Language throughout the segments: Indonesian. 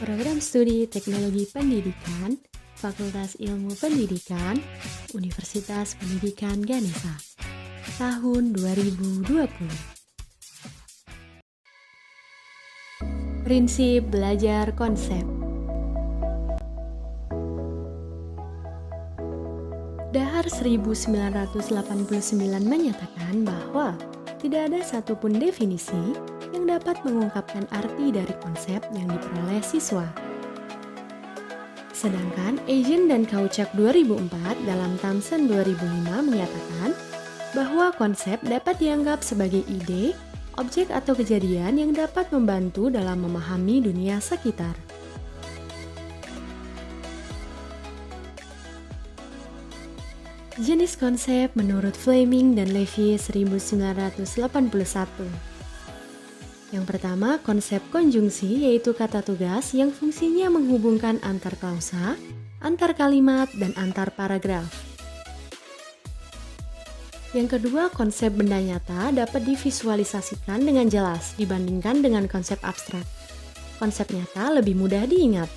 Program Studi Teknologi Pendidikan, Fakultas Ilmu Pendidikan, Universitas Pendidikan Ganesha, tahun 2020. Prinsip belajar konsep. Dahar 1989 menyatakan bahwa tidak ada satupun definisi yang dapat mengungkapkan arti dari konsep yang diperoleh siswa. Sedangkan Asian dan Kauchak 2004 dalam Thomson 2005 menyatakan bahwa konsep dapat dianggap sebagai ide, objek atau kejadian yang dapat membantu dalam memahami dunia sekitar. Jenis konsep menurut Fleming dan Levy 1981. Yang pertama, konsep konjungsi yaitu kata tugas yang fungsinya menghubungkan antar klausa, antar kalimat, dan antar paragraf. Yang kedua, konsep benda nyata dapat divisualisasikan dengan jelas dibandingkan dengan konsep abstrak. Konsep nyata lebih mudah diingat.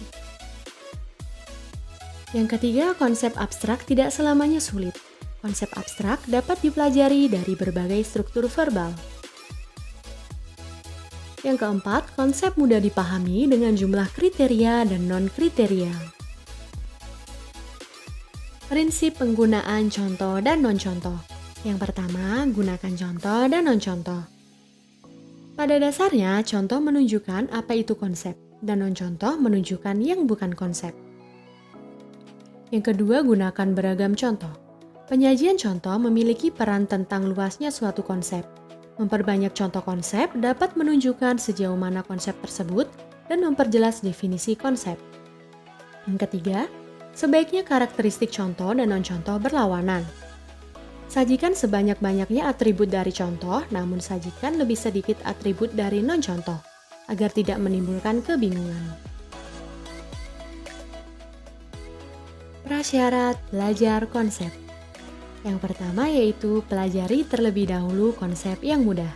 Yang ketiga, konsep abstrak tidak selamanya sulit. Konsep abstrak dapat dipelajari dari berbagai struktur verbal. Yang keempat, konsep mudah dipahami dengan jumlah kriteria dan non-kriteria. Prinsip penggunaan contoh dan non-contoh. Yang pertama, gunakan contoh dan non-contoh. Pada dasarnya, contoh menunjukkan apa itu konsep, dan non-contoh menunjukkan yang bukan konsep. Yang kedua, gunakan beragam contoh. Penyajian contoh memiliki peran tentang luasnya suatu konsep. Memperbanyak contoh konsep dapat menunjukkan sejauh mana konsep tersebut dan memperjelas definisi konsep. Yang ketiga, sebaiknya karakteristik contoh dan non-contoh berlawanan. Sajikan sebanyak-banyaknya atribut dari contoh, namun sajikan lebih sedikit atribut dari non-contoh, agar tidak menimbulkan kebingungan. Prasyarat belajar konsep. Yang pertama yaitu pelajari terlebih dahulu konsep yang mudah.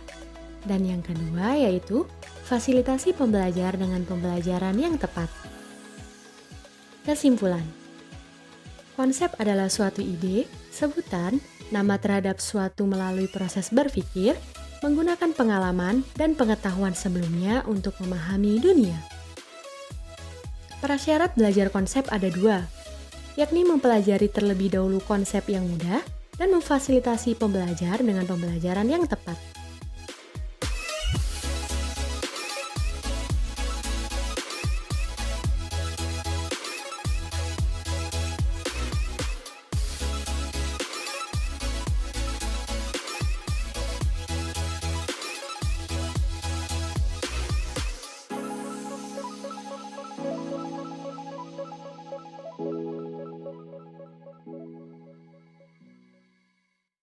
Dan yang kedua yaitu fasilitasi pembelajar dengan pembelajaran yang tepat. Kesimpulan. Konsep adalah suatu ide, sebutan, nama terhadap suatu melalui proses berpikir, menggunakan pengalaman dan pengetahuan sebelumnya untuk memahami dunia. Prasyarat belajar konsep ada dua, yakni mempelajari terlebih dahulu konsep yang mudah dan memfasilitasi pembelajar dengan pembelajaran yang tepat.